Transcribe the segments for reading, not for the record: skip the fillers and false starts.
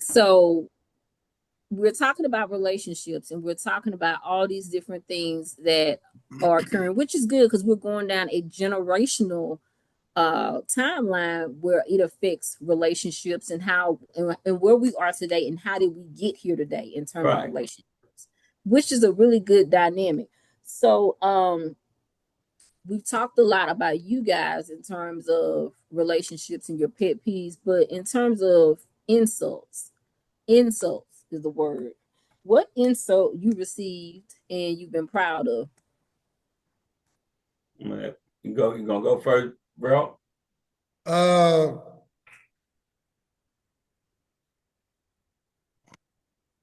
So we're talking about relationships and we're talking about all these different things that are occurring, which is good because we're going down a generational timeline where it affects relationships and how and where we are today and how did we get here today in terms of Right. relationships, which is a really good dynamic. So we've talked a lot about you guys in terms of relationships and your pet peeves, but in terms of insults is the word. What insult you received and you've been proud of? You go. You gonna go first, bro? Uh,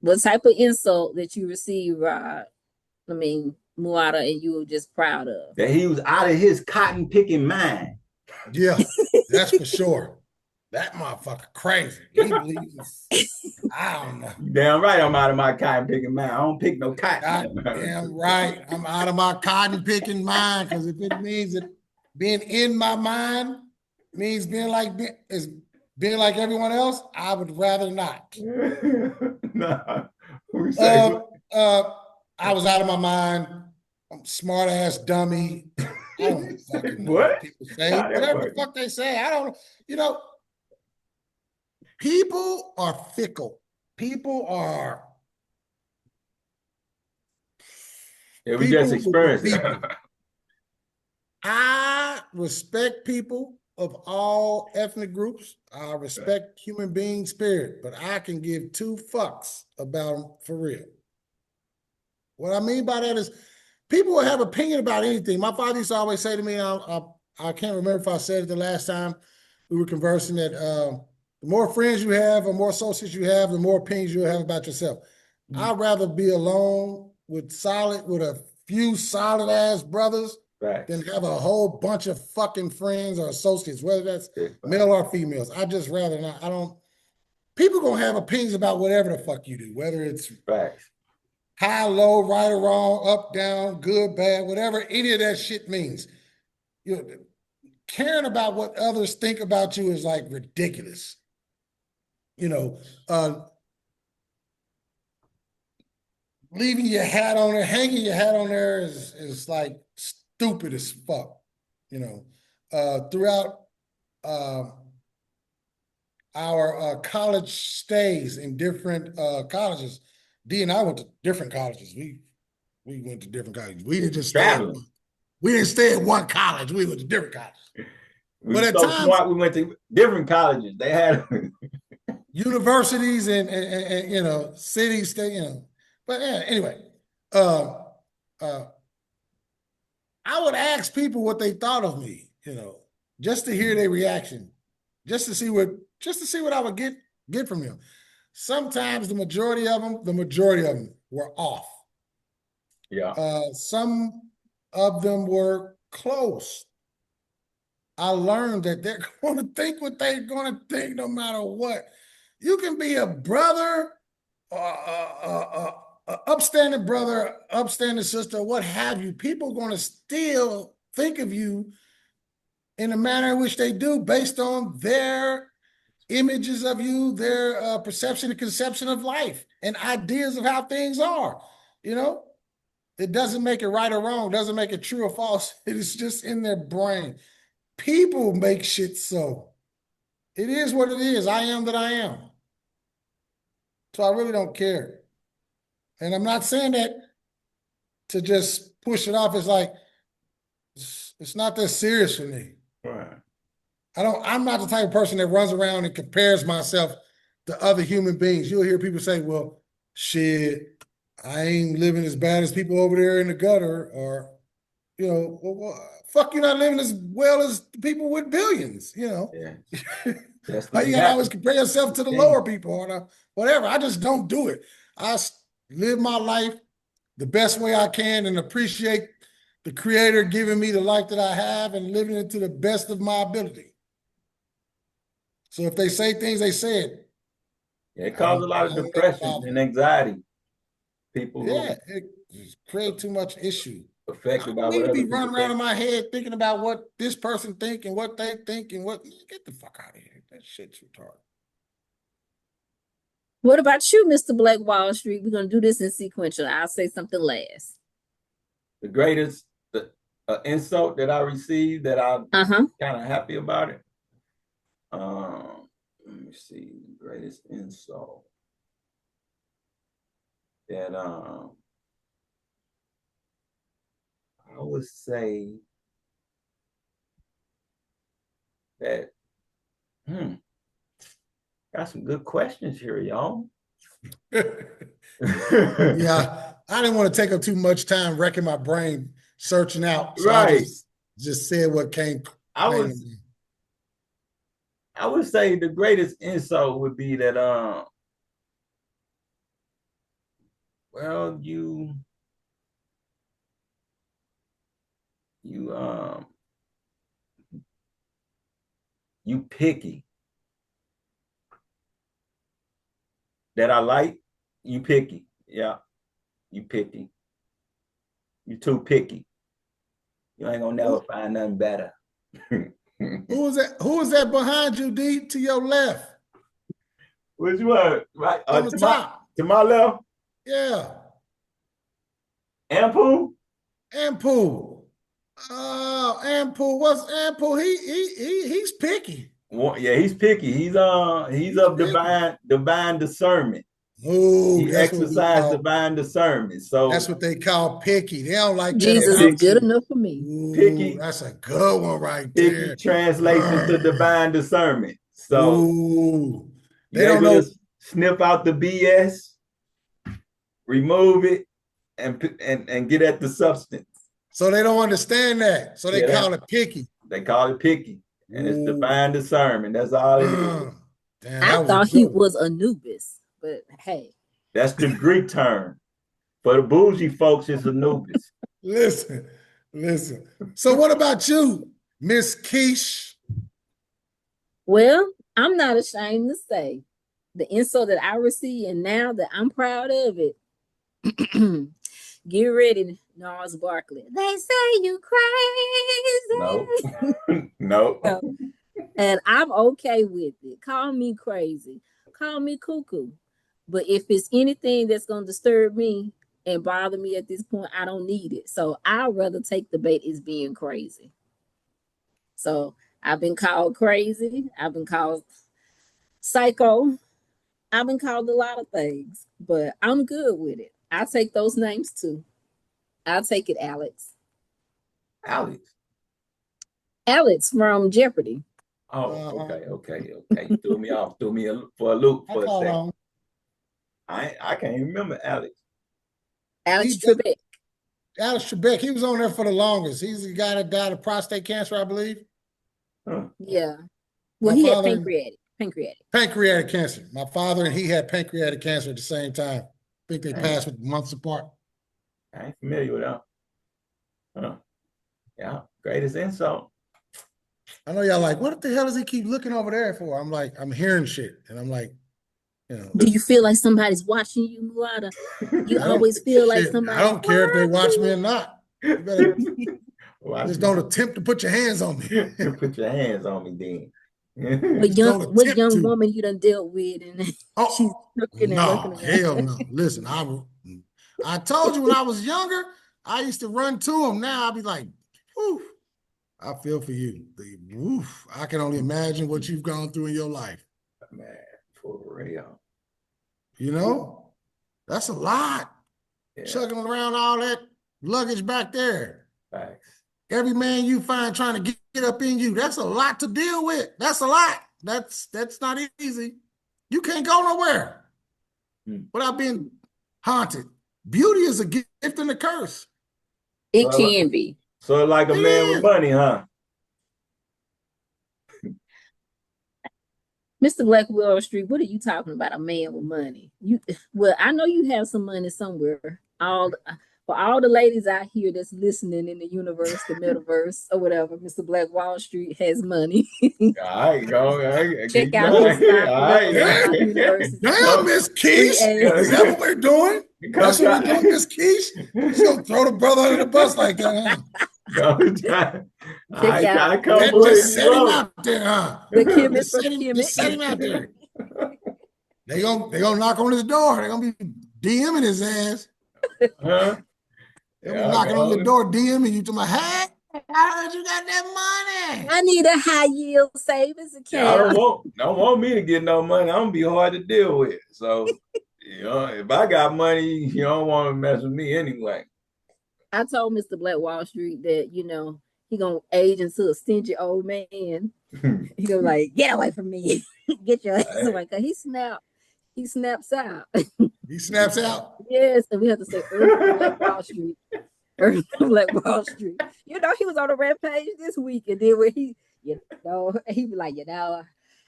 What type of insult that you received, Rod? I mean, Muada, and you were just proud of? That he was out of his cotton picking mind. yeah, that's for sure. That motherfucker crazy. He believes, I don't know. You damn right I'm out of my cotton picking mind. I don't pick no cotton. Goddamn right. I'm out of my cotton picking mind, because if it means that being in my mind means being like everyone else, I would rather not. Nah. Who say I was out of my mind. I'm smart ass dummy. I don't fucking know what people say. Whatever the fuck they say. I don't, you know, people are fickle. People are. Yeah, we just experienced it. I respect people of all ethnic groups. I respect human being spirit, but I can give two fucks about them for real. What I mean by that is people will have opinion about anything. My father used to always say to me, I can't remember if I said it the last time we were conversing, that the more friends you have or more associates you have, the more opinions you'll have about yourself. I'd rather be alone with a few solid ass brothers than have a whole bunch of fucking friends or associates, whether that's male or females. I just rather not. People gonna have opinions about whatever the fuck you do, whether it's high, low, right or wrong, up, down, good, bad, whatever any of that shit means. You know, caring about what others think about you is like ridiculous. You know, leaving your hat on there, hanging your hat on there is like stupid as fuck. You know, throughout our college stays in different colleges, D and I went to different colleges. We went to different colleges. We didn't just we didn't stay at one college. We went to different colleges. But at times, smart, we went to different colleges. They had universities and you know, cities, state, you know. But yeah, anyway, I would ask people what they thought of me, you know, just to hear their reaction, just to see what I would get from them. Sometimes the majority of them were off. Yeah. Some of them were close. I learned that they're going to think what they're going to think no matter what. You can be a brother, upstanding brother, upstanding sister, what have you. People are going to still think of you in the manner in which they do based on their images of you, their perception and conception of life and ideas of how things are. You know, it doesn't make it right or wrong, doesn't make it true or false. It is just in their brain. People make shit so. It is what it is. I am that I am. So I really don't care. And I'm not saying that to just push it off. It's like, it's not that serious for me. Right. I'm not the type of person that runs around and compares myself to other human beings. You'll hear people say, well, shit, I ain't living as bad as people over there in the gutter, or, you know, well, fuck, you're not living as well as people with billions, you know. Yeah. You gotta always compare yourself to the lower people or whatever. I just don't do it. I live my life the best way I can and appreciate the Creator giving me the life that I have and living it to the best of my ability. So if they say things, they say it. Yeah, it causes a lot of depression and anxiety. People it creates too much issue. Affected by I need to be running around in my head thinking about what this person think and what they think and what. Get the fuck out of here. That shit's retarded. What about you, Mr. Black Wall Street? We're gonna do this in sequential. I'll say something last. The greatest insult that I received that I'm kind of happy about it. Let me see. The greatest insult that I would say that got some good questions here, y'all. Yeah, I didn't want to take up too much time wrecking my brain searching out. So right. I just said what came. I would say the greatest insult would be that well, you picky. That I like, you picky. Yeah, you picky. You too picky. You ain't gonna never find nothing better. Who was that? Who was that behind you, D? To your left? Which one? Right on the top. To my left? Yeah. Ampool? Ampool. Oh, Ampool. What's Ampool? He's picky. Well, yeah, he's picky. He's of divine discernment. Oh, he exercises divine discernment. So that's what they call picky. They don't like Jesus is good enough for me. Ooh, picky. That's a good one right picky there. Picky translates into divine discernment. So they don't know. Sniff out the BS, remove it, and get at the substance. So they don't understand that. So they call it picky. They call it picky. And it's divine discernment. That's all it is. Damn, I thought he was Anubis, but hey. That's the Greek term. For the bougie folks, it's Anubis. Listen. So what about you, Miss Keish? Well, I'm not ashamed to say the insult that I receive, and now that I'm proud of it. Get ready, Gnarls Barkley. They say you crazy. No. And I'm okay with it. Call me crazy. Call me cuckoo. But if it's anything that's going to disturb me and bother me at this point, I don't need it. So I'd rather take the bait as being crazy. So I've been called crazy. I've been called psycho. I've been called a lot of things, but I'm good with it. I'll take those names too. I'll take it, Alex. Alex from Jeopardy. Oh, okay. You threw me off. Threw me for a loop for a second. I can't even remember Alex. Alex Trebek. Alex Trebek. He was on there for the longest. He's the guy that died of prostate cancer, I believe. Yeah. Well, he had pancreatic cancer. My father and he had pancreatic cancer at the same time. I think they passed with months apart. I ain't familiar with that. Yeah, greatest insult. I know y'all like, what the hell does he keep looking over there for? I'm like, I'm hearing shit. And I'm like, Do you feel like somebody's watching you, Muada? You always feel like somebody. I don't care if they watch me or not. You better just don't attempt to put your hands on me. Put your hands on me then. What young woman you done dealt with? And she's looking and looking around. Hell no. Listen, I told you when I was younger, I used to run to them. Now I'll be like, whew, I feel for you. I can only imagine what you've gone through in your life. Man, for real. That's a lot. Yeah. Chugging around all that luggage back there. Thanks. Every man you find trying to get up in you, that's a lot to deal with. That's a lot. That's not easy. You can't go nowhere without being haunted. Beauty is a gift and a curse. It can be. So like a man with money, huh? Mr. Black Wall Street, what are you talking about? A man with money? I know you have some money somewhere. For all the ladies out here that's listening in the universe, the metaverse, or whatever, Mr. Black Wall Street has money. All right, go. Check out his stock. Damn, Miss Keish. Is that what we're doing? That's what we're doing, Miss Keish? She's going to throw the brother under the bus like that, huh? Just set him out there, huh? The chemist from Just set him out there. They gonna knock on his door. They're gonna be DMing his ass. Huh? They'll be Yeah, knocking on your go. door, DMing you to my hey, I heard you got that money. I need a high yield savings Yeah, I account. don't want me to get no money. I'm gonna be hard to deal with. So, if I got money, you don't want to mess with me anyway. I told Mr. Black Wall Street that, he gonna age into a stingy old man. He gonna like, get away from me. Get your ass away. Cause he snaps out. He snaps out. Yes, and we have to say Earth of Black Wall Street. Earth of Black Wall Street. He was on a rampage this week, and then when he be like,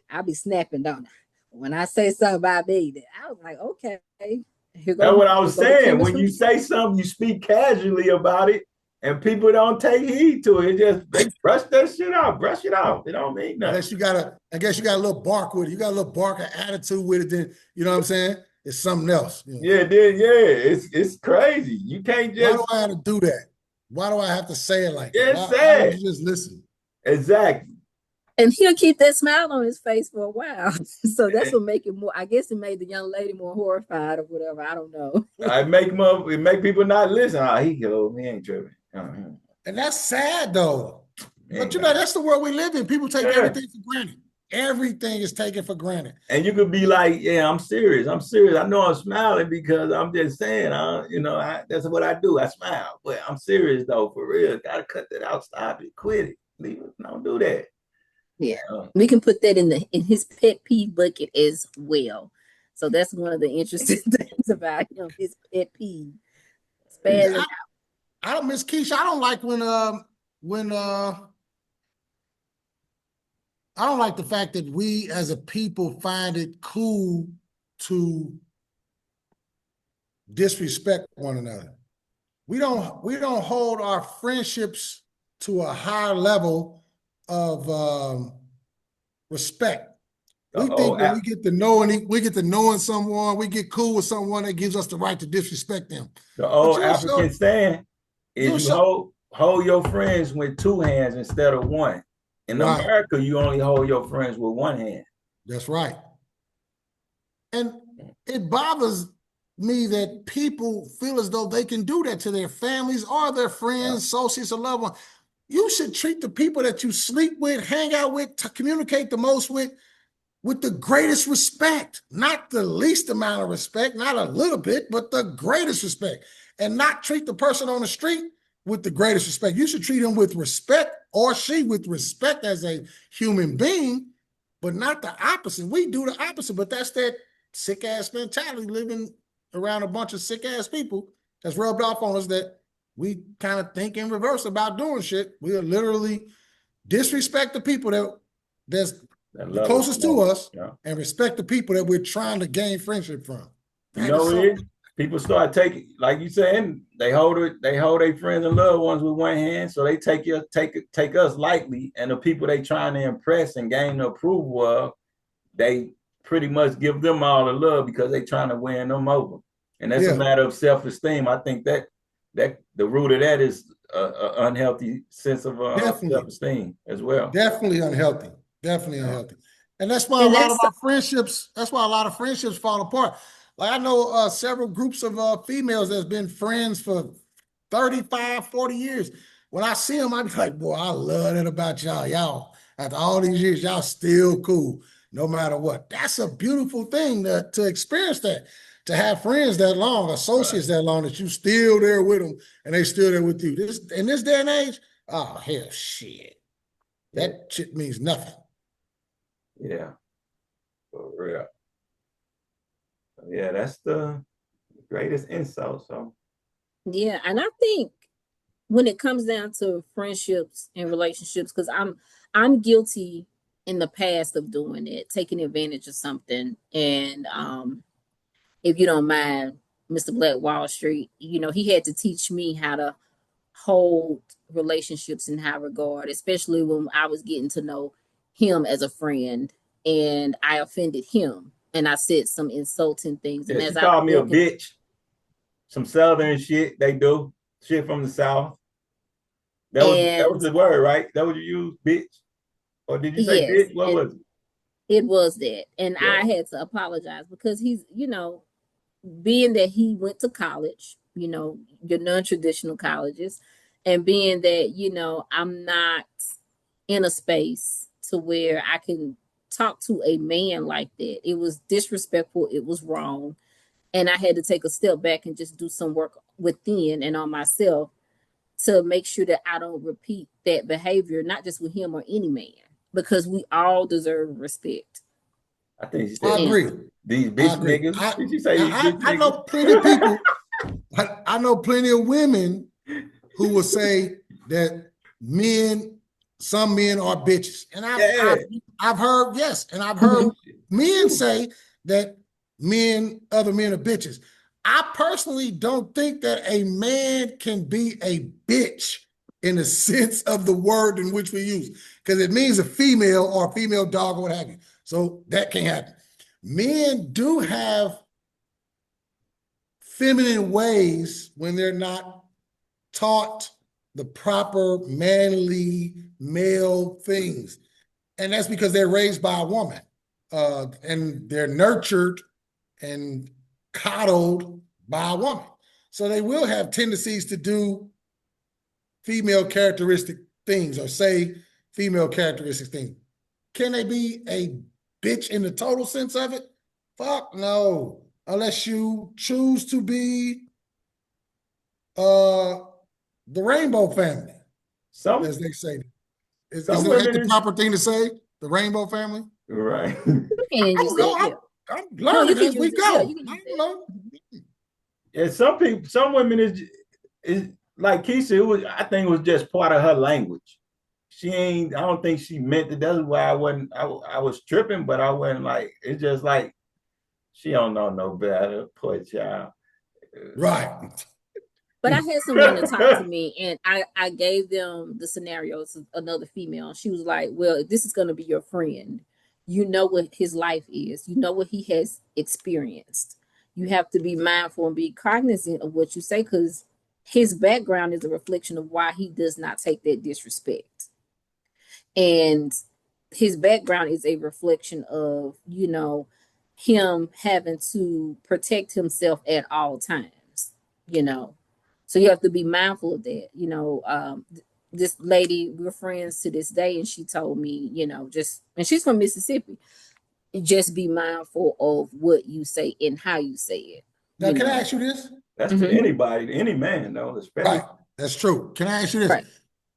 I'll be snapping, don't I? When I say something about me, I was like, okay, That's what I here was go the saying. chemist When from you say something, you speak casually about it, and people don't take heed to it. They brush that shit off. Brush it off. It don't mean nothing. I guess you got a little bark with it. You got a little bark and attitude with it, then you know what I'm saying? It's something else. Yeah, it's crazy. You can't Why just do I have to do that? Why do I have to say it like that? it's Why don't sad. you just listen? Exactly. and he'll keep that smile on his face for a while. So that's what make it more. I guess it made the young lady more horrified or whatever. I don't know. It make people not listen. Oh, he go, he ain't tripping. And that's sad though. But Ain't that's the world we live in. People take Yeah. everything for granted. Everything is taken for granted. And you could be like, yeah, I'm serious. I'm serious. I know I'm smiling because I'm just saying, that's what I do. I smile. But I'm serious though, for real. Gotta cut that out. Stop it. Quit it. Leave it. Don't do that. Yeah, we can put that in his pet peeve bucket as well. So that's one of the interesting things about him. His pet peeve, spazzing. I don't, Miss Keisha. I don't like when I don't like the fact that we as a people find it cool to disrespect one another. We don't hold our friendships to a higher level of respect. We think when we get to knowing someone, we get cool with someone that gives us the right to disrespect them. The old African saying is you hold your friends with two hands instead of one. In America, you only hold your friends with one hand. That's right. And it bothers me that people feel as though they can do that to their families or their friends, associates, or loved ones. You should treat the people that you sleep with, hang out with, communicate the most with the greatest respect, not the least amount of respect, not a little bit, but the greatest respect, and not treat the person on the street with the greatest respect. You should treat him with respect, or she with respect as a human being, but not the opposite. We do the opposite, but that's that sick ass mentality living around a bunch of sick ass people that's rubbed off on us that we kind of think in reverse about doing shit. We are literally disrespect the people that's the closest to us and respect the people that we're trying to gain friendship from. You know what it is? People start taking, like you saying, they hold their friends and loved ones with one hand, so they take us lightly, and the people they trying to impress and gain the approval of, they pretty much give them all the love because they trying to win them over, and that's a matter of self-esteem. I think that the root of that is an unhealthy sense of self-esteem as well. Definitely unhealthy. And that's why a lot of our friendships, fall apart. Like I know several groups of females that's been friends for 35, 40 years. When I see them, I be like, boy, I love that about y'all. Y'all, after all these years, y'all still cool, no matter what. That's a beautiful thing to experience that, to have friends that long, associates that long, that you still there with them and they still there with you. In this day and age, oh, hell, shit. That shit means nothing. Yeah, for real. Yeah, that's the greatest insult. So yeah, and I think when it comes down to friendships and relationships, because I'm guilty in the past of doing it, taking advantage of something. And if you don't mind, Mr. Black Wall Street, he had to teach me how to hold relationships in high regard, especially when I was getting to know him as a friend and I offended him and I said some insulting things. And she called me a bitch. Some Southern shit they do. Shit from the South. That was the word, right? That was you use, bitch? Or did you say bitch? What was it? It was that. And Yeah. I had to apologize because he's, being that he went to college, your non-traditional colleges, and being that, I'm not in a space to where I can talk to a man like that. It was disrespectful. It was wrong. And I had to take a step back and just do some work within and on myself to make sure that I don't repeat that behavior, not just with him or any man, because we all deserve respect. I think she I said And agree. these I bitch agree. niggas. Did you say these bitch I niggas? know plenty of people. I know plenty of women who will say that some men are bitches, and Yeah. I've heard, yes, and I've heard men say that other men are bitches. I personally don't think that a man can be a bitch in the sense of the word in which we use, because it means a female or a female dog or what have you. So that can't happen. Men do have feminine ways when they're not taught the proper manly male things. And that's because they're raised by a woman, and they're nurtured and coddled by a woman. So they will have tendencies to do female characteristic things or say female characteristic things. Can they be a bitch in the total sense of it? Fuck no. Unless you choose to be uh the rainbow family, Some as they say. Is some that women the is proper thing to say? The rainbow family? right. you can I use don't know. that, yeah. I'm No, you learning can as we use it. Yeah, go. you can I use don't that. know. And some women is like Keisha. It was, I think it was just part of her language. She ain't. I don't think she meant it. That's why I wasn't. I was tripping, but I wasn't like. It's just like she don't know no better. Poor child. Right. But I had someone to talk to me, and I gave them the scenarios of another female. She was like, well, if this is going to be your friend, you know what his life is, you know what he has experienced. You have to be mindful and be cognizant of what you say, because his background is a reflection of why he does not take that disrespect. And his background is a reflection of, him having to protect himself at all times, you know. So you have to be mindful of that. This lady, we're friends to this day, and she told me, and she's from Mississippi, just be mindful of what you say and how you say it, Now, you can I know. ask you this? That's to Mm-hmm. anybody, any man, though, especially. Right. That's true. Can I ask you this? Right.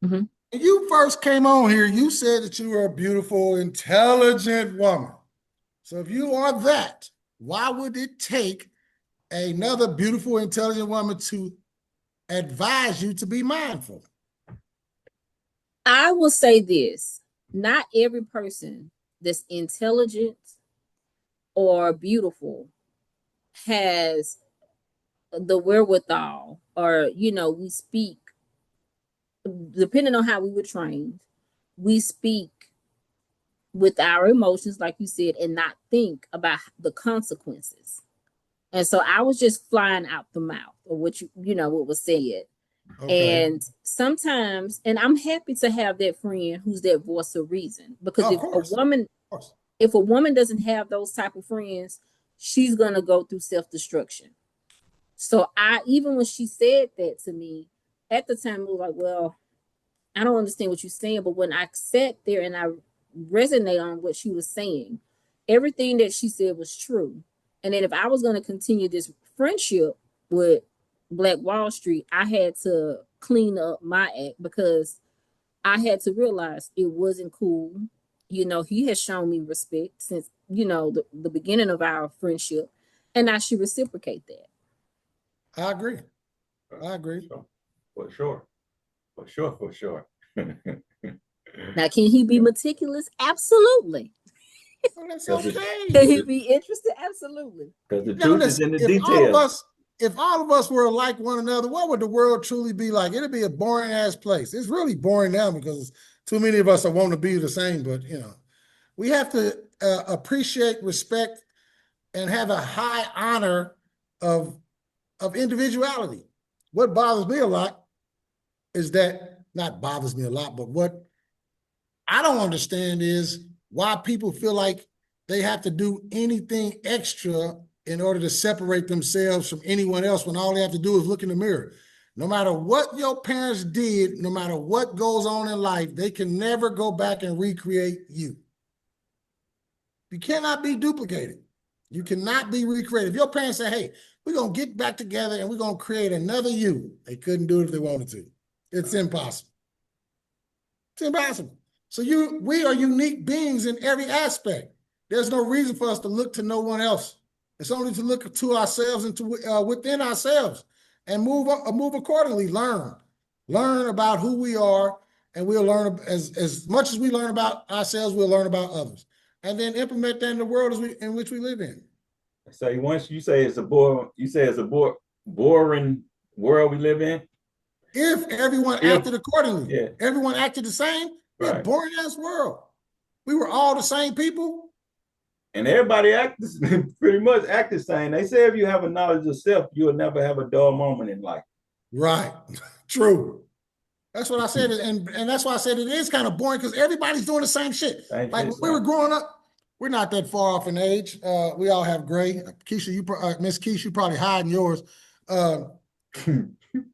Mm-hmm. When you first came on here, you said that you were a beautiful, intelligent woman. So if you are that, why would it take another beautiful, intelligent woman to advise you to be mindful? I will say this: not every person that's intelligent or beautiful has the wherewithal, or we speak, depending on how we were trained, we speak with our emotions, like you said, and not think about the consequences. And so I was just flying out the mouth, or what was said. Okay. And sometimes, and I'm happy to have that friend who's that voice of reason, because Of course. Of course. if a woman doesn't have those type of friends, she's gonna go through self-destruction. So even when she said that to me, at the time, it was like, well, I don't understand what you're saying. But when I sat there and I resonate on what she was saying, everything that she said was true. And then if I was going to continue this friendship with Black Wall Street, I had to clean up my act, because I had to realize it wasn't cool. He has shown me respect since, the beginning of our friendship, and I should reciprocate that. I agree. I agree. For sure. For sure. For sure. Now, can he be meticulous? Absolutely. Well, that's Because Can okay. he be interested? Absolutely. the Now, truth is listen, in the details. if all of us were like one another, what would the world truly be like? It'd be a boring ass place. It's really boring now because too many of us are wanting to be the same, but we have to appreciate, respect, and have a high honor of individuality. What bothers me a lot is that, not bothers me a lot, but what I don't understand is why people feel like they have to do anything extra in order to separate themselves from anyone else when all they have to do is look in the mirror. No matter what your parents did, no matter what goes on in life, they can never go back and recreate you. You cannot be duplicated. You cannot be recreated. If your parents say, hey, we're going to get back together and we're going to create another you, they couldn't do it if they wanted to. It's impossible. It's impossible. So we are unique beings in every aspect. There's no reason for us to look to no one else. It's only to look to ourselves and to within ourselves and move accordingly. Learn about who we are, and we'll learn as much as we learn about ourselves. We'll learn about others, and then implement that in the world in which we live in. So once you say it's a boring world we live in. If everyone acted accordingly, everyone acted the same. It's a boring ass world. We were all the same people. And everybody pretty much act the same. They say if you have a knowledge of self, you'll never have a dull moment in life. Right. True. That's what I said. And that's why I said it is kind of boring because everybody's doing the same shit. Like when we were growing up, we're not that far off in age. We all have gray. Keisha, Miss Keisha, you probably hiding yours. A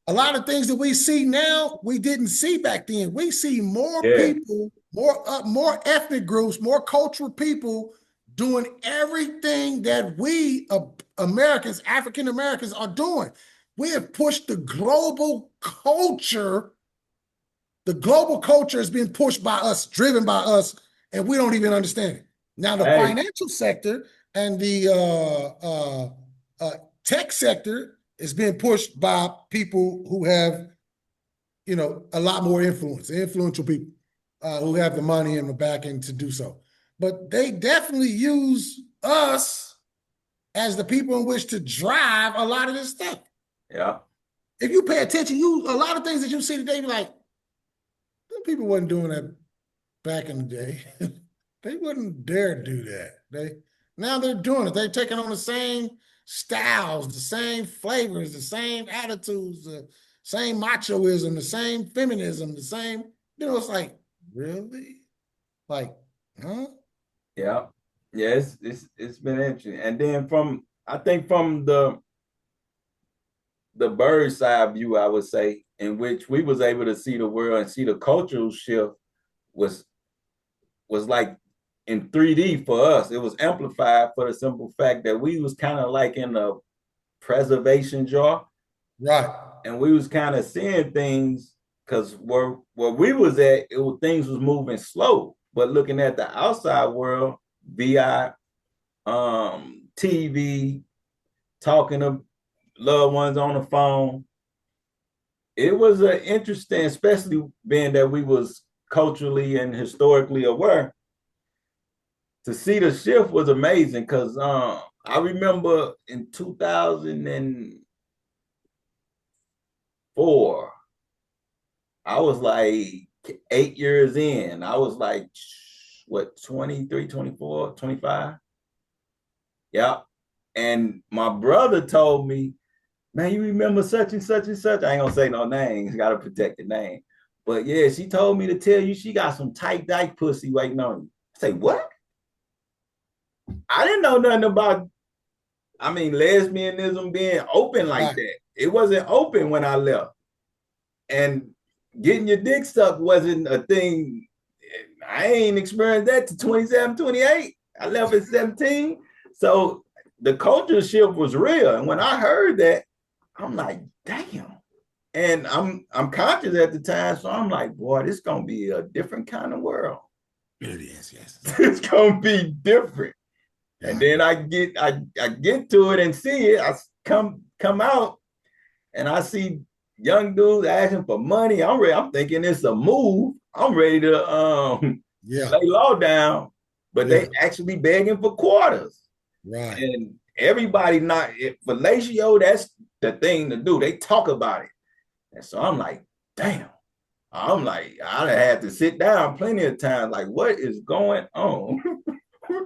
lot of things that we see now, we didn't see back then. We see more people, more ethnic groups, more cultural people doing everything that we Americans, African Americans are doing. We have pushed the global culture. The global culture has been pushed by us, driven by us, and we don't even understand it. Now, the financial sector and the tech sector is being pushed by people who have, a lot more influence, influential people who have the money and the backing to do so. But they definitely use us as the people in which to drive a lot of this stuff. Yeah. If you pay attention, a lot of things that you see today, be like, people wasn't doing that back in the day. They wouldn't dare do that. Now they're doing it. They're taking on the same styles, the same flavors, the same attitudes, the same machoism, the same feminism, the same, it's like, really? Like, huh? Yeah. Yeah, it's been interesting. And then from the bird's eye view, I would say, in which we was able to see the world and see the cultural shift was like in 3D for us. It was amplified for the simple fact that we was kind of like in a preservation jar. Right. And we was kind of seeing things because where we was at, things was moving slow. But looking at the outside world, VI, TV, talking to loved ones on the phone, it was an interesting, especially being that we was culturally and historically aware. To see the shift was amazing because I remember in 2004, I was like 8 years in. I was like, 23, 24, 25? Yeah. And my brother told me, man, you remember such and such and such? I ain't gonna say no names, gotta protect the name. But yeah, she told me to tell you she got some tight dyke pussy waiting on you. I say, what? I didn't know nothing about, lesbianism being open like that. It wasn't open when I left. And getting your dick sucked wasn't a thing. I ain't experienced that to 27, 28. I left at 17. So the culture shift was real. And when I heard that, I'm like, damn. And I'm conscious at the time. So I'm like, boy, this is going to be a different kind of world. It is, yes. It's going to be different. Yeah. And then I get to it and see it. I come out and I see young dudes asking for money. I'm thinking it's a move. I'm ready to lay law down, but they actually begging for quarters. Right. And everybody fellatio, that's the thing to do. They talk about it. And so I'm like, damn. I'm like, I had to sit down plenty of times. Like, what is going on?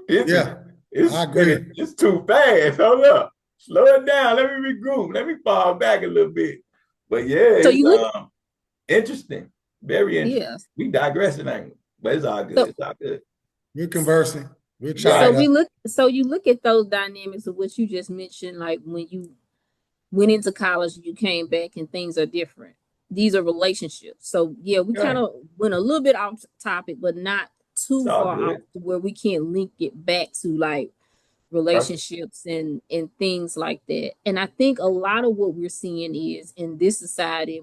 I agree. It's too fast. Hold up. Slow it down. Let me regroup. Let me fall back a little bit. But yeah, it's interesting. Very interesting. Yes. We digressing, ain't we? But it's all good. It's all good. We're conversing. We're So chopping Right. it up. you look at those dynamics of what you just mentioned, like when you went into college, you came back and things are different. These are relationships. So yeah, we kind Yeah. of went a little bit off topic, but not It's too all far off good. to where we can't link it back to like That's relationships and things like that. And I think a lot of what we're seeing is in this society,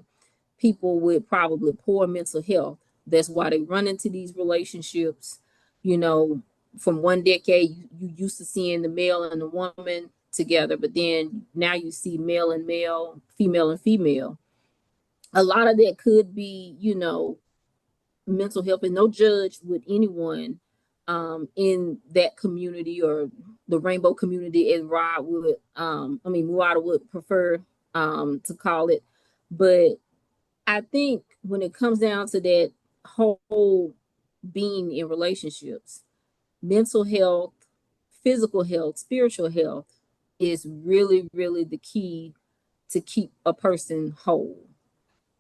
people with probably poor mental health. That's why they run into these relationships. You know, from one decade, you used to seeing the male and the woman together, but then now you see male and male, female and female. A lot of that could be, you know, mental health, and no judge with anyone in that community or the rainbow community, as Rod would, Muada would prefer to call it. But I think when it comes down to that whole being in relationships, mental health, physical health, spiritual health is really, really the key to keep a person whole.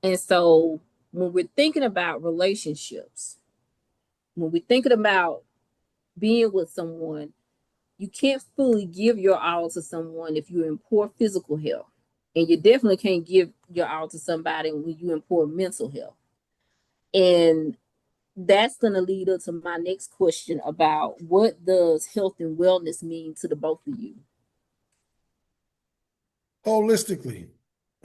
And so when we're thinking about relationships, when we're thinking about being with someone, you can't fully give your all to someone if you're in poor physical health. And you definitely can't give your all to somebody when you're in poor mental health. And that's going to lead up to my next question about what does health and wellness mean to the both of you? Holistically,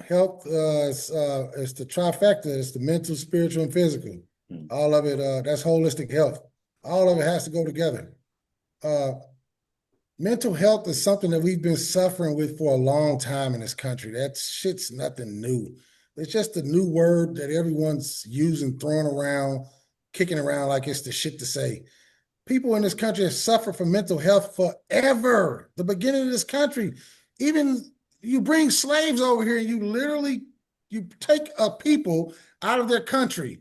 health is the trifecta. It's the mental, spiritual, and physical. All of it, that's holistic health. All of it has to go together. Mental health is something that we've been suffering with for a long time in this country. That shit's nothing new. It's just a new word that everyone's using, throwing around, kicking around like it's the shit to say. People in this country have suffered from mental health forever. The beginning of this country, even you bring slaves over here and you take a people out of their country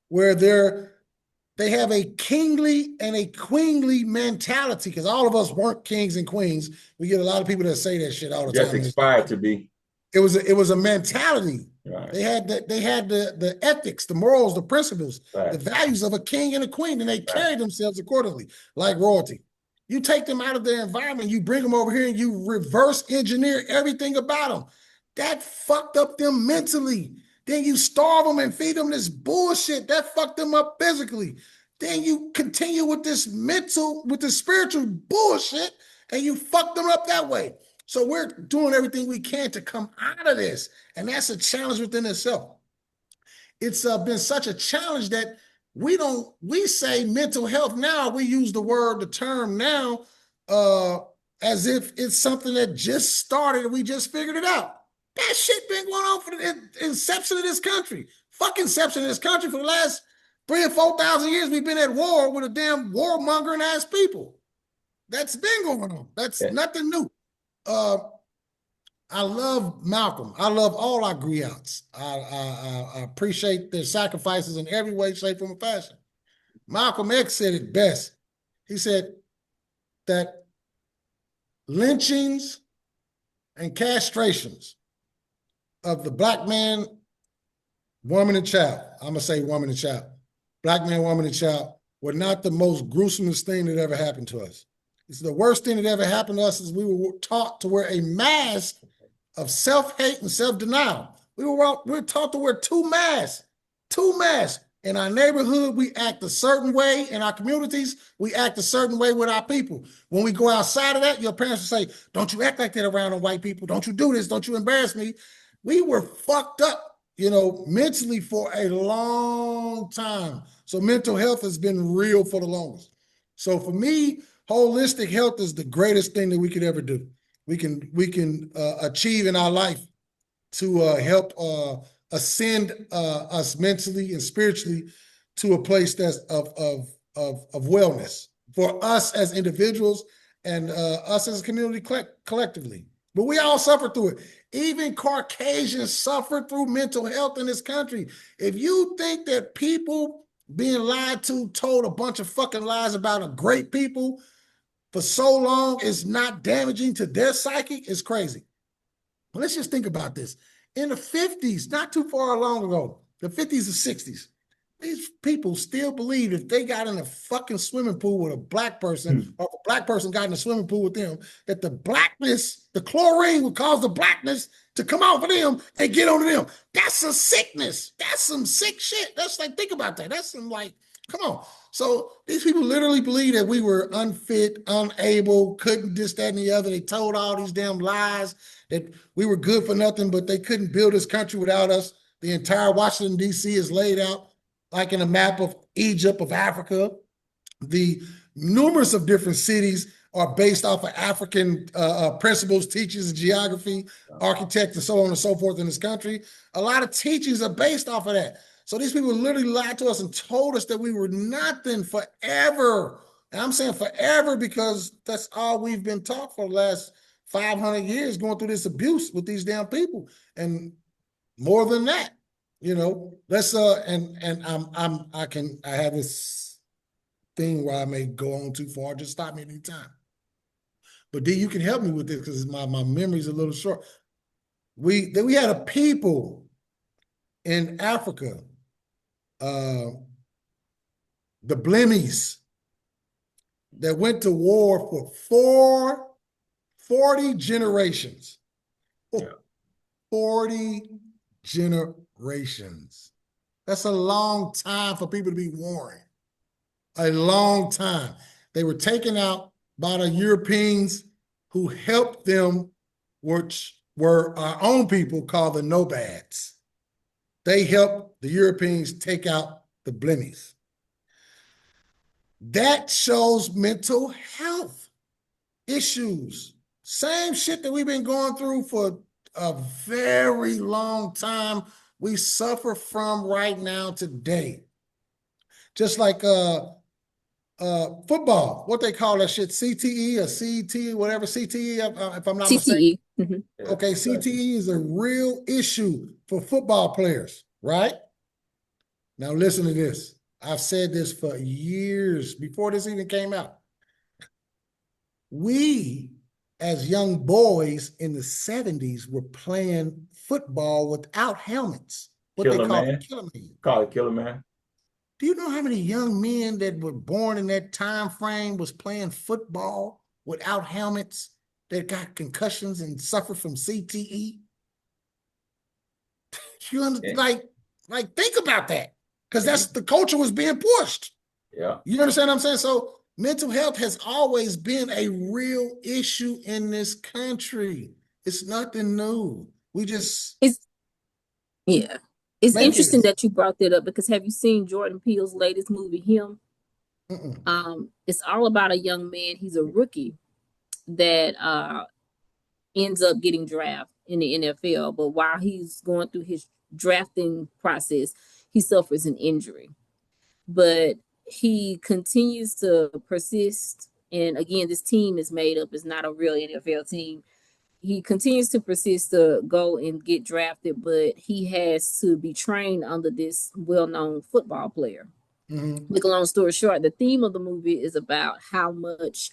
where they have a kingly and a queenly mentality, because all of us weren't kings and queens. We get a lot of people that say that shit all the just time. expired to be. It was a mentality. Right. They had the ethics, the morals, the principles, Right. the values of a king and a queen, and they Right. carried themselves accordingly, like royalty. You take them out of their environment, you bring them over here, and you reverse engineer everything about them. That fucked up them mentally. Then you starve them and feed them this bullshit. That fucked them up physically. Then you continue with this mental, with the spiritual bullshit, and you fuck them up that way. So we're doing everything we can to come out of this. And that's a challenge within itself. It's been such a challenge that we say mental health now, we use the term now, as if it's something that just started and we just figured it out. That shit been going on for the inception of this country. Fucking inception of this country for the last 3,000 or 4,000 years. We've been at war with a damn warmongering ass people. That's been going on. That's nothing new. I love Malcolm. I love all our griots. I appreciate their sacrifices in every way, shape, form, or fashion. Malcolm X said it best. He said that lynchings and castrations of the black man, woman, and child, I'm going to say woman and child, black man, woman, and child, were not the most gruesomest thing that ever happened to us. It's the worst thing that ever happened to us is we were taught to wear a mask of self-hate and self-denial. We were taught to wear two masks. In our neighborhood, we act a certain way. In our communities, we act a certain way with our people. When we go outside of that, your parents will say, don't you act like that around the white people. Don't you do this. Don't you embarrass me. We were fucked up, mentally for a long time. So mental health has been real for the longest. So for me, holistic health is the greatest thing that we could ever do. We can achieve in our life to help ascend us mentally and spiritually to a place that's of wellness for us as individuals and us as a community collectively. But we all suffer through it. Even Caucasians suffer through mental health in this country. If you think that people being lied to, told a bunch of fucking lies about a great people for so long is not damaging to their psychic, it's crazy. But let's just think about this. In the 50s, not too far long ago, the 50s and 60s, these people still believe if they got in a fucking swimming pool with a black person, or if a black person got in a swimming pool with them, that the blackness, the chlorine would cause the blackness to come out of them and get onto them. That's a sickness. That's some sick shit. That's like, think about that. That's some like, come on. So these people literally believe that we were unfit, unable, couldn't this, that, and the other. They told all these damn lies that we were good for nothing, but they couldn't build this country without us. The entire Washington, D.C. is laid out like in a map of Egypt, of Africa. The numerous of different cities are based off of African principles, teachers, geography, architects, and so on and so forth in this country. A lot of teachings are based off of that. So these people literally lied to us and told us that we were nothing forever. And I'm saying forever because that's all we've been taught for the last 500 years, going through this abuse with these damn people. And more than that, let's and I have this thing where I may go on too far. Just stop me anytime. But D, you can help me with this because my memory's a little short. We had a people in Africa, the Blemmies, that went to war for 40 generations. Yeah. 40 generations. That's a long time for people to be warring. A long time. They were taken out by the Europeans who helped them, which were our own people called the Nomads. They helped the Europeans take out the Blemmies. That shows mental health issues. Same shit that we've been going through for a very long time. We suffer from right now today. Just like football, what they call that shit, CTE or CT, whatever, CTE, if I'm not mistaken. CTE. Mm-hmm. Okay, CTE is a real issue for football players, right? Now listen to this. I've said this for years before this even came out. We, as young boys in the 70s, were playing football without helmets. What they call it, killer man. Call it killer man. Do you know how many young men that were born in that time frame was playing football without helmets that got concussions and suffered from CTE? Like think about that, because that's the culture was being pushed. Yeah. You understand what I'm saying? So mental health has always been a real issue in this country. It's nothing new. It's interesting that you brought that up, because have you seen Jordan Peele's latest movie, Him? It's all about a young man. He's a rookie that ends up getting drafted in the NFL, but while he's going through his drafting process, he suffers an injury. But he continues to persist. And again, this team is made up, it's not a real NFL team. He continues to persist to go and get drafted, but he has to be trained under this well-known football player. Make a long story short, the theme of the movie is about how much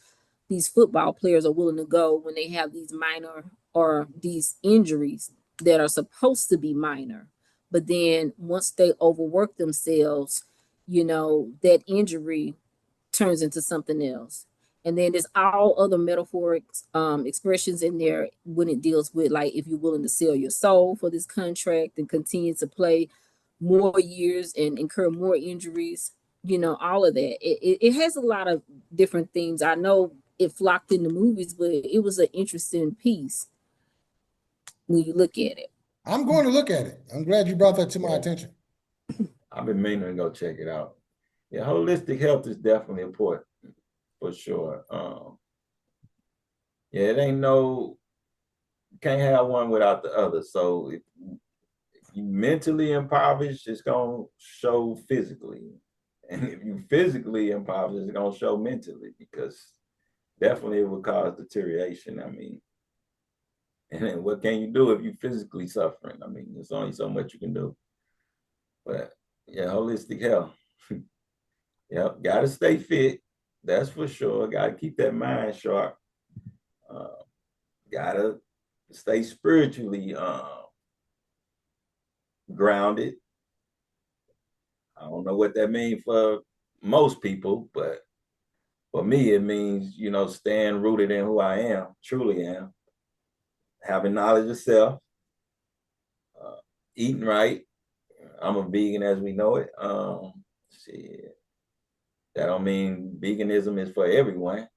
these football players are willing to go when they have these minor or these injuries that are supposed to be minor. But then once they overwork themselves, that injury turns into something else. And then there's all other metaphoric expressions in there when it deals with, like, if you're willing to sell your soul for this contract and continue to play more years and incur more injuries, all of that. It has a lot of different themes. I know it flocked in the movies, but it was an interesting piece when you look at it. I'm going to look at it. I'm glad you brought that to my attention. I've been meaning to go check it out. Yeah, holistic health is definitely important, for sure. It ain't can't have one without the other. So if you mentally impoverished, it's gonna show physically. And if you physically impoverished, it's gonna show mentally, because definitely it will cause deterioration. I mean, and then what can you do if you're physically suffering? I mean, there's only so much you can do. But holistic health. Yep, gotta stay fit. That's for sure. Gotta keep that mind sharp. Gotta stay spiritually grounded. I don't know what that means for most people, but for me, it means, staying rooted in who I am, truly am, having knowledge of self, eating right. I'm a vegan as we know it. Shit, that don't mean veganism is for everyone.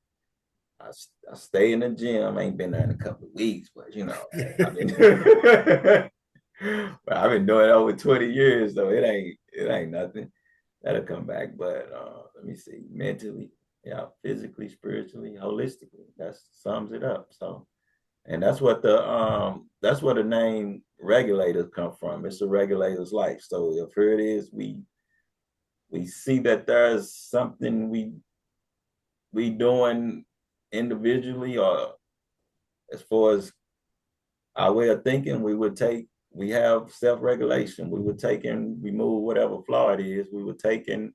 I stay in the gym. I ain't been there in a couple of weeks, but I've been but I've been doing it over 20 years, so it ain't nothing. That'll come back. But let me see, mentally, yeah, physically, spiritually, holistically. That sums it up. So, and that's what the name regulators come from. It's a regulator's life. So if here it is, we see that there's something we doing individually or as far as our way of thinking, we have self-regulation. We would take and remove whatever flaw it is. We would take and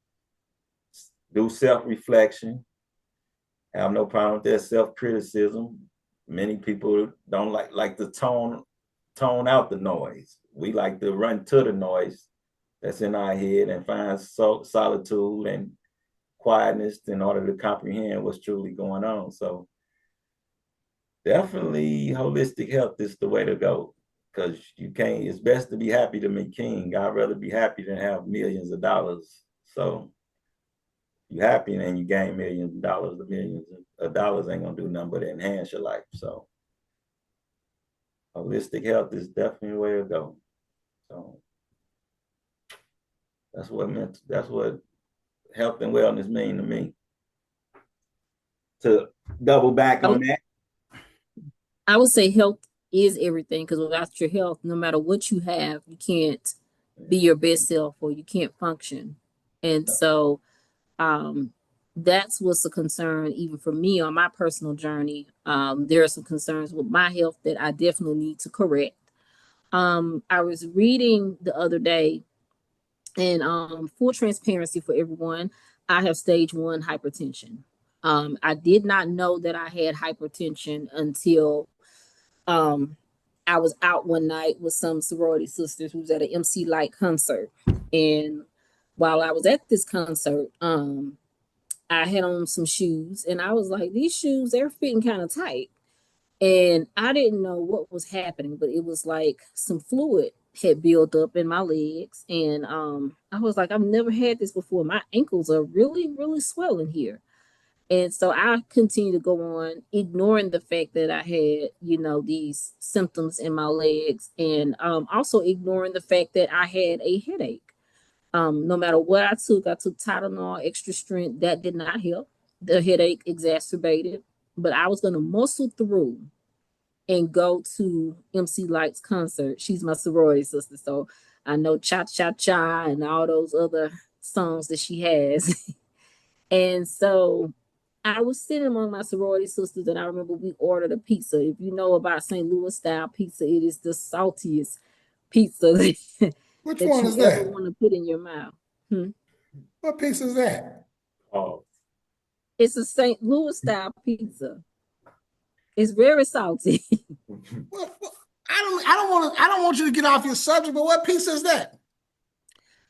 do self-reflection, have no problem with that self-criticism. Many people don't like to tone out the noise. We like to run to the noise that's in our head and find solitude and quietness in order to comprehend what's truly going on. So definitely holistic health is the way to go, because it's best to be happy than be king. I'd rather be happy than have millions of dollars. So you happy and then you gain millions of dollars. The millions of dollars ain't gonna do nothing but enhance your life. So holistic health is definitely the way to go. So that's what health and wellness mean to me. To double back on that, I would say health is everything, because without your health, no matter what you have, you can't be your best self or you can't function. And so that's what's a concern even for me on my personal journey. There are some concerns with my health that I definitely need to correct. I was reading the other day, and full transparency for everyone, I have stage 1 hypertension. I did not know that I had hypertension until I was out one night with some sorority sisters who was at an MC Light concert. And while I was at this concert, I had on some shoes and I was like, these shoes, they're fitting kind of tight. And I didn't know what was happening, but it was like some fluid had built up in my legs. And I was like, I've never had this before. My ankles are really, really swelling here. And so I continued to go on, ignoring the fact that I had, these symptoms in my legs, and also ignoring the fact that I had a headache. No matter what I took Tylenol, extra strength, that did not help. The headache exacerbated, but I was going to muscle through and go to MC Light's concert. She's my sorority sister, so I know Cha Cha Cha and all those other songs that she has. And so I was sitting among my sorority sisters, and I remember we ordered a pizza. If you know about St. Louis style pizza, it is the saltiest pizza Which that one you is ever that? want to put in your mouth. What pizza is that? oh, It's a St. Louis style pizza. It's very salty. What? I don't want you to get off your subject, but what pizza is that?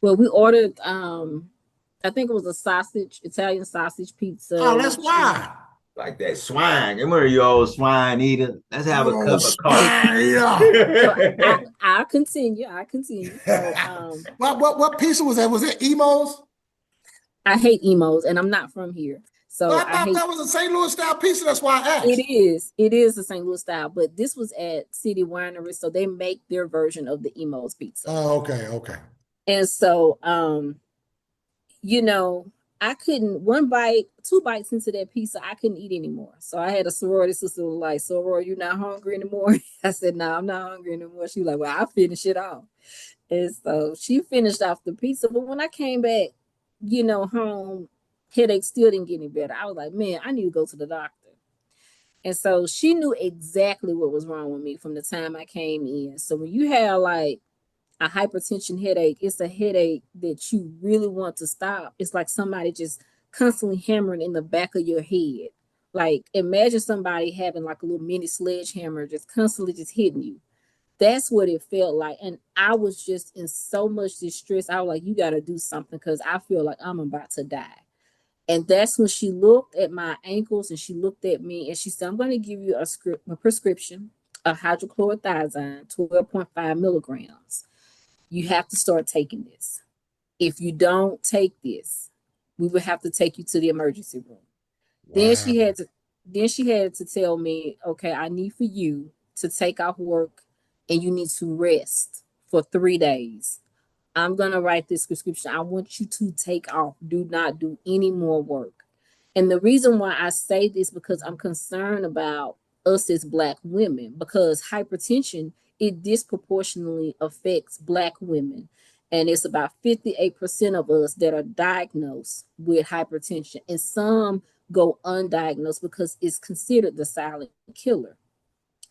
Well, we ordered I think it was a Italian sausage Oh, pizza that's with cheese. why. like that swine. Remember you old swine eater? Let's have a Oh, cup of coffee. yeah. So I continue. So What pizza was that? Was it Emo's? I hate emos, and I'm not from here. Well, So I I thought hate that was a St. Louis style pizza. That's why I it asked. is. It is the St. Louis style, but this was at City Winery, so they make their version of the emos pizza. Oh, okay, okay. And so you know, I couldn't 2 bites into that pizza, I couldn't eat anymore. So I had a sorority sister who was like, "So Roy, you not hungry anymore?" I said, "No, I'm not hungry anymore." She was like, "Well, I'll finish it off." And so she finished off the pizza. But when I came back, home, headache still didn't get any better. I was like, man, I need to go to the doctor. And so she knew exactly what was wrong with me from the time I came in. So when you have like a hypertension headache, it's a headache that you really want to stop. It's like somebody just constantly hammering in the back of your head. Like imagine somebody having like a little mini sledgehammer just constantly just hitting you. That's what it felt like. And I was just in so much distress. I was like, you got to do something because I feel like I'm about to die. And that's when she looked at my ankles and she looked at me and she said, I'm going to give you a prescription of hydrochlorothiazide, 12.5 milligrams. You have to start taking this. If you don't take this, we will have to take you to the emergency room. Then Wow. she had to tell me, okay, I need for you to take off work and you need to rest for 3 days. I'm gonna write this prescription. I want you to take off. Do not do any more work. And the reason why I say this because I'm concerned about us as Black women because hypertension it disproportionately affects Black women, and it's about 58% of us that are diagnosed with hypertension, and some go undiagnosed because it's considered the silent killer.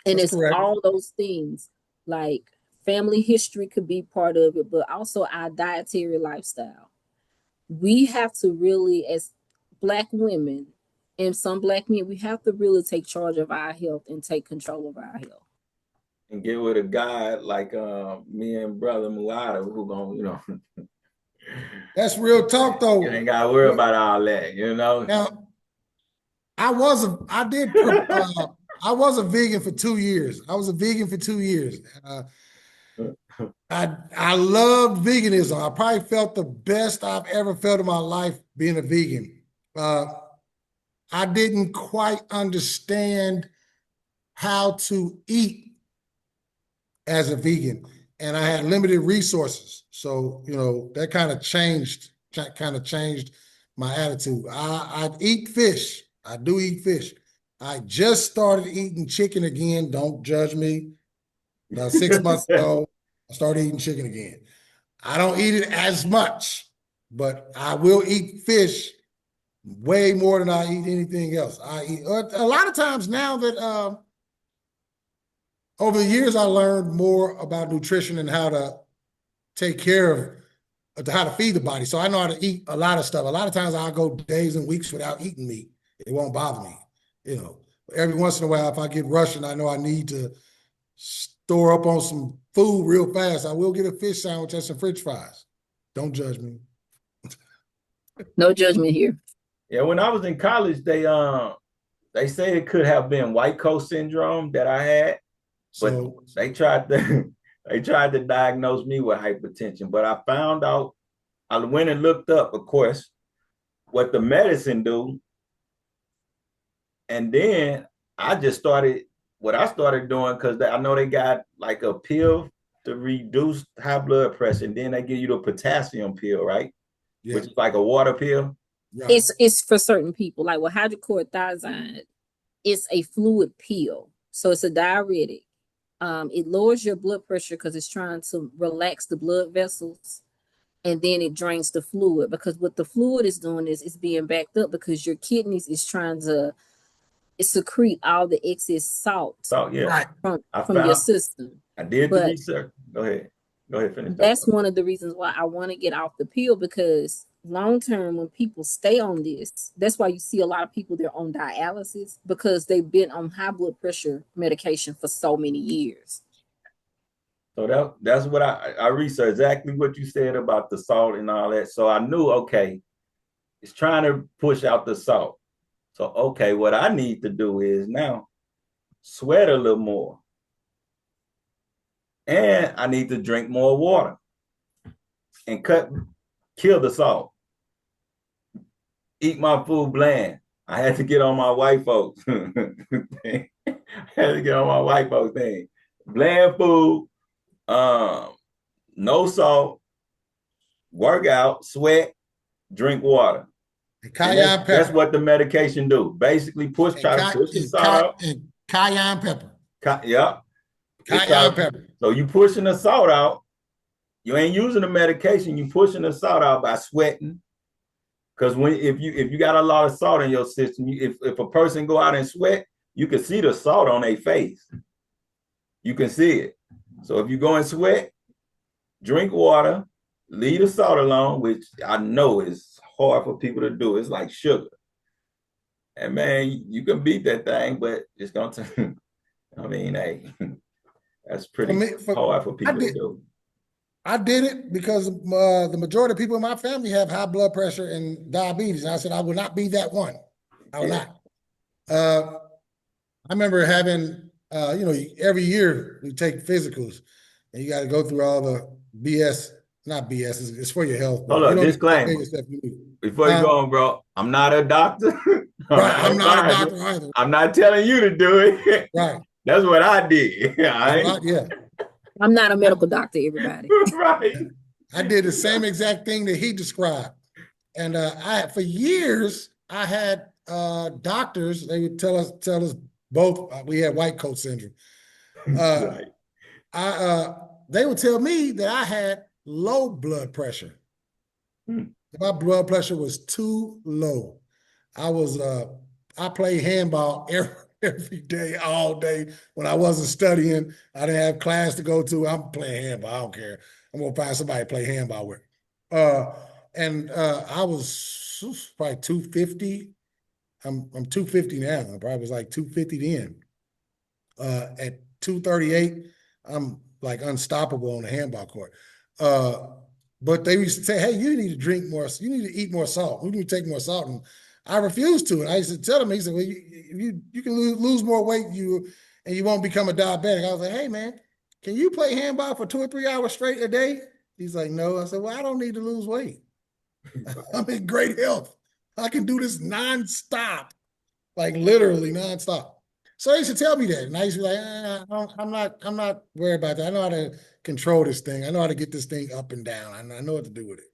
And That's it's correct. all those things like family history could be part of it, but also our dietary lifestyle. We have to really, as Black women and some Black men, we have to really take charge of our health and take control of our health. And get with a guy like me and brother Mulata who gonna, That's real talk, you though. ain't gotta worry about all that, Now, I was a, I did, I was a vegan for 2 years. I was a vegan for 2 years. I loved veganism. I probably felt the best I've ever felt in my life being a vegan. Uh, I didn't quite understand how to eat as a vegan, and I had limited resources. So, that kind of changed my attitude. I eat fish. I do eat fish. I just started eating chicken again. Don't judge me. About 6 months ago, I started eating chicken again. I don't eat it as much, but I will eat fish way more than I eat anything else. I eat a lot of times now that over the years I learned more about nutrition and how to take care of how to feed the body. So I know how to eat a lot of stuff. A lot of times I'll go days and weeks without eating meat. It won't bother me. Every once in a while, if I get rushing, I know I need to store up on some food real fast. I will get a fish sandwich and some French fries. Don't judge me. No judgment here. Yeah, when I was in college, they say it could have been white coat syndrome that I had, but So they tried to they tried to diagnose me with hypertension. But I found out, I went and looked up, of course, what the medicine do, and then I just started what I started doing because I know they got like a pill to reduce high blood pressure, and then they give you the potassium pill, right? yeah, Which is like a water pill. right. It's for certain people. Like with hydrochlorothiazide, it's a fluid pill. So it's a diuretic. It lowers your blood pressure because it's trying to relax the blood vessels, and then it drains the fluid because what the fluid is doing is it's being backed up because your kidneys is trying to secrete all the excess salt So yeah, Right. from your system. I did the But research. Go ahead, finish that. that's one of the reasons why I want to get off the pill because long term when people stay on this, that's why you see a lot of people they're on dialysis because they've been on high blood pressure medication for so many years. So that's what I researched, exactly what you said about the salt and all that. So I knew, okay, it's trying to push out the salt. So okay, what I need to do is now sweat a little more. And I need to drink more water and kill the salt. Eat my food bland. I had to get on my white folks. I had to get on my white folks thing. Bland food, no salt, work out, sweat, drink water. Cayenne pepper. That's what the medication do. Basically, try to push the salt out. And cayenne pepper. Yeah. Cayenne pepper. So you pushing the salt out. You ain't using the medication. You pushing the salt out by sweating. Because if you got a lot of salt in your system, if a person go out and sweat, you can see the salt on their face. You can see it. So if you go and sweat, drink water, leave the salt alone, which I know is hard for people to do. It's like sugar. And man, you can beat that thing, but it's gonna I mean, hey, That's pretty hard for people to do. I did it because the majority of people in my family have high blood pressure and diabetes. And I said, I will not be that one. I will not. I remember having, every year we take physicals and you got to go through all the BS, not BS, it's for your health. Hold on, disclaimer. Before you go on, bro, I'm not a doctor. Right, I'm not a doctor either. I'm not telling you to do it. Right. That's what I did. Yeah. I'm not a medical doctor, everybody. Right. I did the same exact thing that he described. And for years, I had doctors, they would tell us both, we had white coat syndrome. Right. They would tell me that I had low blood pressure. My blood pressure was too low. I played handball every day, all day. When I wasn't studying, I didn't have class to go to. I'm playing handball. I don't care. I'm gonna find somebody to play handball with. I was probably 250. I'm 250 now. I probably was like 250 then. At 238, I'm like unstoppable on the handball court. But they used to say, hey, you need to drink more, you need to eat more salt. You need to take more salt. And I refused to. And I used to tell him, he said, well, you can lose more weight and you won't become a diabetic. I was like, hey man, can you play handball for 2 or 3 hours straight a day? He's like, no. I said, well, I don't need to lose weight. I'm in great health. I can do this nonstop, like literally nonstop. So they used to tell me that, and I used to be like, I'm not worried about that. I know how to control this thing. I know how to get this thing up and down. I know what to do with it.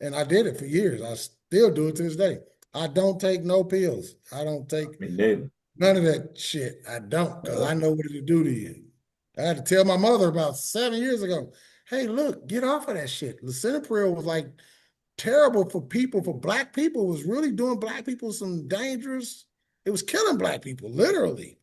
And I did it for years. I still do it to this day. I don't take no pills. I don't take none of that shit. I don't, because I know what it'll do to you. I had to tell my mother about 7 years ago, hey, look, get off of that shit. Lisinopril was like terrible for people, for black people. It was really doing black people some dangerous, it was killing black people, literally.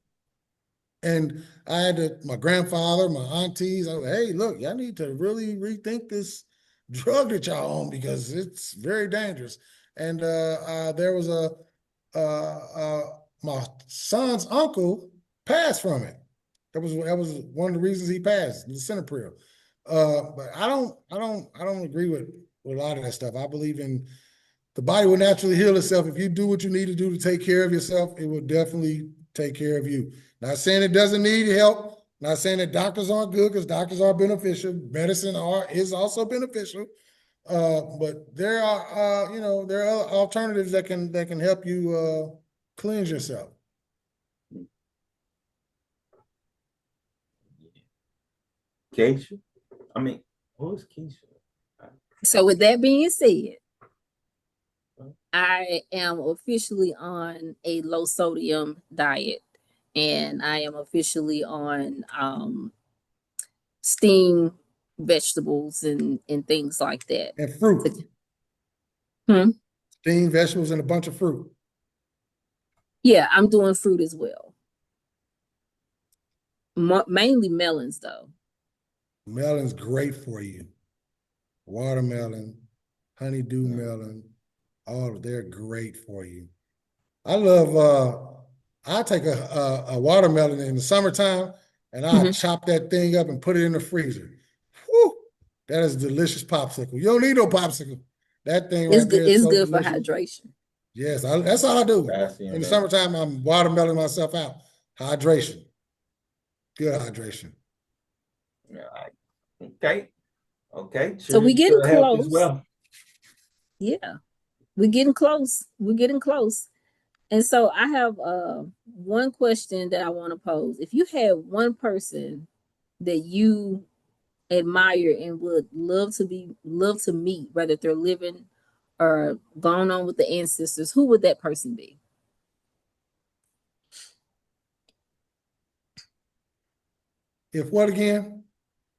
And I had my grandfather, my aunties, I was like, hey, look, y'all need to really rethink this drug that y'all on because it's very dangerous. And there was my son's uncle passed from it. That was one of the reasons he passed, the Lisinopril. But I don't agree with a lot of that stuff. I believe in the body will naturally heal itself. If you do what you need to do to take care of yourself, it will definitely take care of you. Not saying it doesn't need help. Not saying that doctors aren't good, because doctors are beneficial. Medicine is also beneficial. But there are there are alternatives that can help you cleanse yourself. Keisha? I mean, who's Keisha? So with that being said, I am officially on a low sodium diet, and I am officially on steamed vegetables and things like that. And fruit. Steamed vegetables and a bunch of fruit. Yeah, I'm doing fruit as well. Mainly melons, though. Melon's great for you. Watermelon, honeydew melon, they're great for you. I love, I take a watermelon in the summertime and I chop that thing up and put it in the freezer. Whew, that is a delicious popsicle. You don't need no popsicle. That thing right there is so good delicious. for hydration. Yes, that's all I do. In the summertime, I'm watermelon myself out. Hydration. Good hydration. Okay. So we're getting close. Well. Yeah, we're getting close. We're getting close. And so I have one question that I want to pose. If you had one person that you admire and would love to meet, whether they're living or gone on with the ancestors, who would that person be? If what again?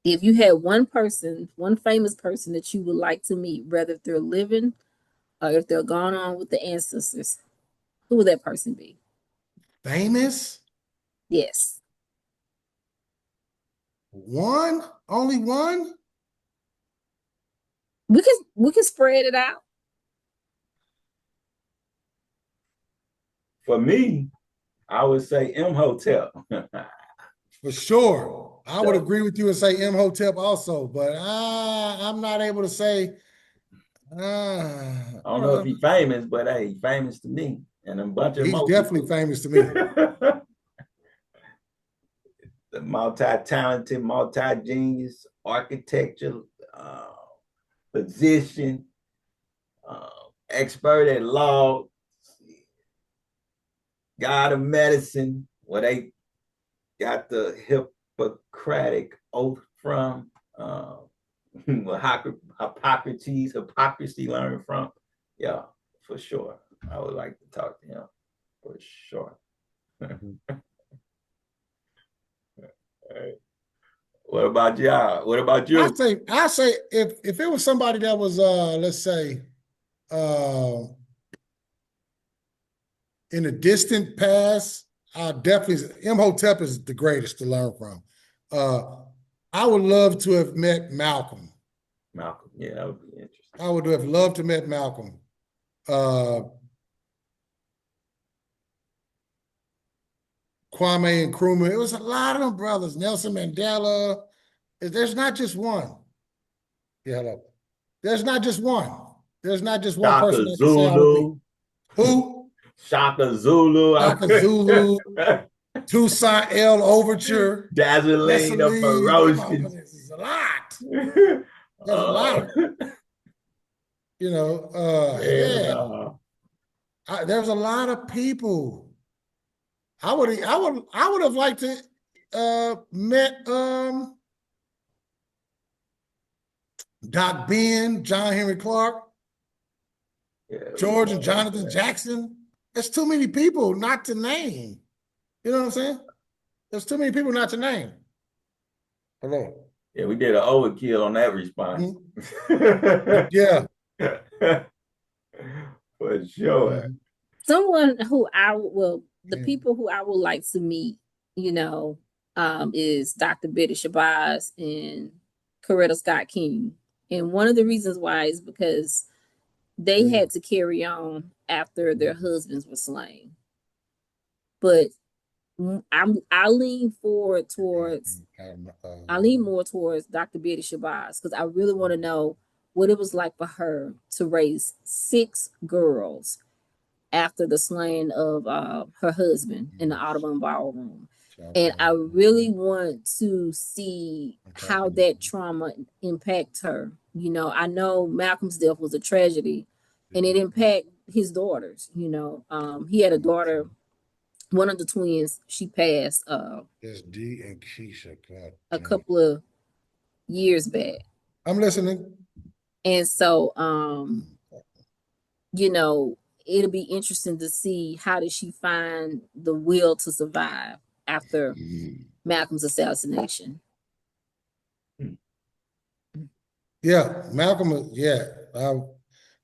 If you had one famous person that you would like to meet, whether if they're living or if they're gone on with the ancestors, who would that person be? Famous? Yes. One? Only one? We can spread it out. For me, I would say Imhotep. For sure. I would agree with you and say Imhotep also, but I'm not able to say. I don't know if he's famous, but hey, he's famous to me and a bunch of he's definitely famous to me. The multi-talented, multi-genius, architecture, physician, expert at law, god of medicine, where they got the Hippocratic oath from, hypocrisy learned from. Yeah, for sure. I would like to talk to him for sure. Right. What about y'all? What about you? I say if it was somebody that was let's say in the distant past, I definitely Imhotep is the greatest to learn from. I would love to have met Malcolm. Malcolm, yeah, that would be interesting. I would have loved to met Malcolm. Kwame Nkrumah. It was a lot of them brothers. Nelson Mandela. There's not just one. Yeah, hello. There's not just one. There's not just one person that can say I would meet. Who? Shaka Zulu. Shaka Zulu. Toussaint L. Overture. Dazzling the Ferocious. This is a lot. There's a lot. You know, there's a lot of people. I would have liked to met Doc Ben, John Henry Clark, George and Jonathan Jackson. There's too many people not to name. You know what I'm saying? There's too many people not to name. Hello. Yeah, we did an overkill on that response. Mm-hmm. Yeah. For sure. Someone who the people who I would like to meet, you know, is Dr. Betty Shabazz and Coretta Scott King. And one of the reasons why is because they had to carry on after their husbands were slain. But I lean more towards Dr. Betty Shabazz because I really want to know what it was like for her to raise 6 girls after the slaying of her husband in the Audubon Ballroom. And I really want to see how that trauma impacts her. You know, I know Malcolm's death was a tragedy and it impacted his daughters. You know, he had a daughter, one of the twins, she passed SD and Keisha, a couple of years back. I'm listening. And so, you know, it'll be interesting to see how did she find the will to survive after Malcolm's assassination. Yeah, Malcolm. Yeah,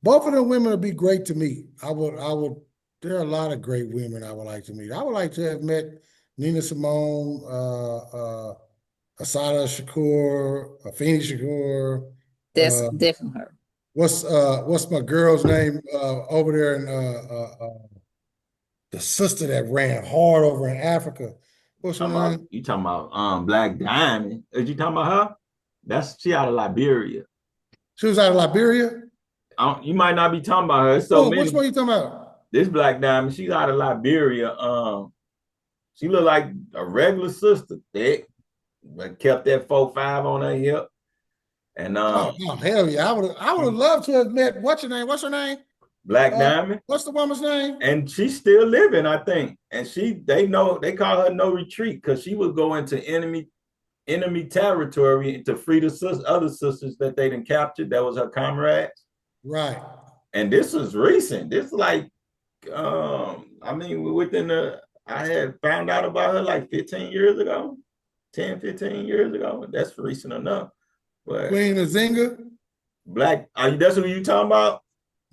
both of them women would be great to meet. I would. There are a lot of great women I would like to meet. I would like to have met Nina Simone, Asada Shakur, Afeni Shakur. That's definitely her. What's my girl's name over there in the sister that ran hard over in Africa? What's her name? You talking about Black Diamond? Is you talking about her? She out of Liberia. She was out of Liberia? You might not be talking about her. So which one are you talking about? This Black Diamond, she's out of Liberia. She looked like a regular sister, thick, but kept that 4'5" on her hip. And oh hell yeah, I would have loved to have met what's her name? Black Diamond. What's the woman's name? And she's still living, I think. And they call her No Retreat because she would go into enemy territory to free the other sisters that they done captured. That was her comrades. Right. And this was recent. This like, I mean, I had found out about her like 15 years ago, 10, 15 years ago. That's recent enough. But Queen Nzinga? That's who you talking about?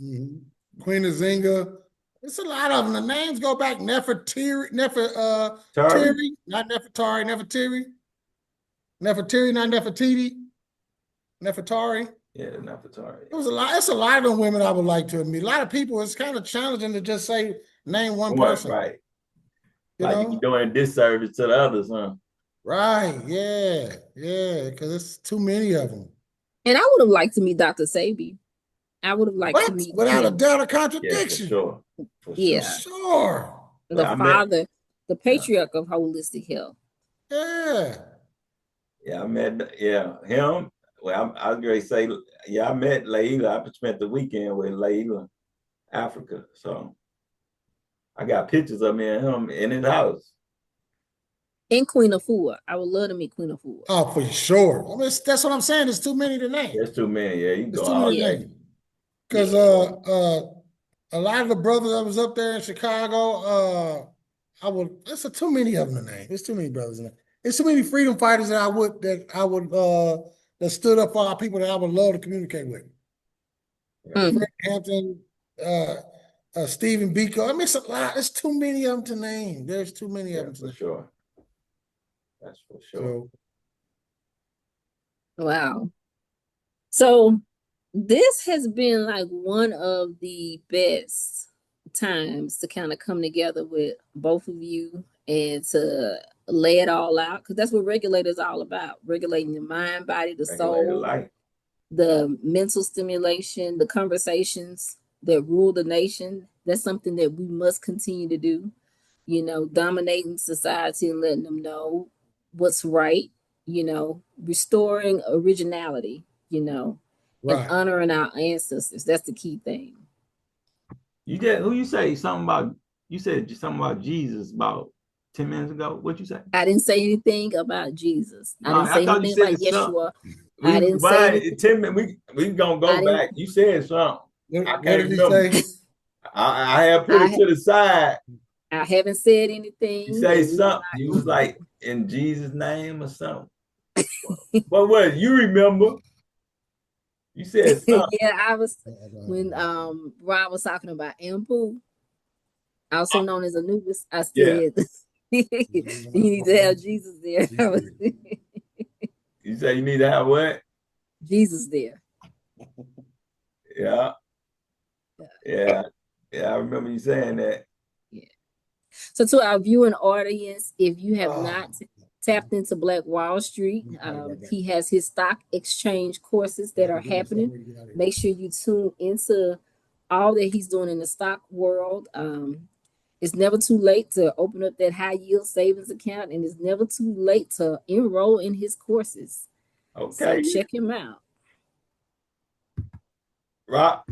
Mm-hmm. Queen Nzinga. It's a lot of them. The names go back. Nefertiri, not Nefertari. Nefertiri, not Nefertiti. Nefertari. Yeah, Nefertari. It was a lot. It's a lot of them women I would like to meet. A lot of people. It's kind of challenging to just name one person. Right. You like know? you're doing disservice to the others, huh? Right, yeah, because it's too many of them. And I would have liked to meet Dr. Sabi. I would have liked to What? meet Without a him. doubt of Yeah, for contradiction. sure. For For Yeah, sure. sure. the Well, I met, father, the yeah, patriarch of holistic health. Yeah. yeah, I met, yeah, him. Well, I was going to say, yeah, I met Layla. I spent the weekend with Layla, Africa. So I got pictures of me and him in his house. And Queen Afua. I would love to meet Queen Afua. Oh, for sure. I mean, that's what I'm saying. There's too many to name. There's too many. Yeah, you can There's go too many all to Yeah. day. name. Because a lot of the brothers that was up there in Chicago, there's too many of them to name. There's too many brothers in there. There's too many freedom fighters that that stood up for our people that I would love to communicate with. Mm. Fred Hampton, Stephen Biko. I mean, it's a lot. There's too many of them to name. There's too many of them to for name. sure. That's for sure. So, Wow. So this has been like one of the best times to kind of come together with both of you and to lay it all out, because that's what Regulator is all about: regulating the mind, body, the Regulated soul, life. the mental stimulation, the conversations that rule the nation. That's something that we must continue to do, dominating society and letting them know what's right, restoring originality, and right. honoring our ancestors. That's the key thing. You did who you say something about, you said something about Jesus about 10 minutes ago. What you say? I didn't say anything about Jesus. I No, didn't I say thought you anything said about it's something. Yeshua. We I didn't say rewind anything. 10 minutes. We gonna I go didn't. back. You said something. I What can't did he remember. say? I had put I it to the side. I haven't said You anything, say and we were something. You was not. like in Jesus' name or something. But what you remember? You said something. Yeah, I was when Rob was talking about Ampu, also known as Anubis. I Yeah. said you need to have Jesus there. You say you need to have what? Jesus there. Yeah. Yeah. Yeah. I remember you saying that. Yeah. So to our viewing audience, if you have Oh, not tapped into Black Wall Street, he has his stock exchange courses that are happening. Make sure you tune into all that he's doing in the stock world. It's never too late to open up that high yield savings account, and it's never too late to enroll in his courses. So Okay. check him out. Rock.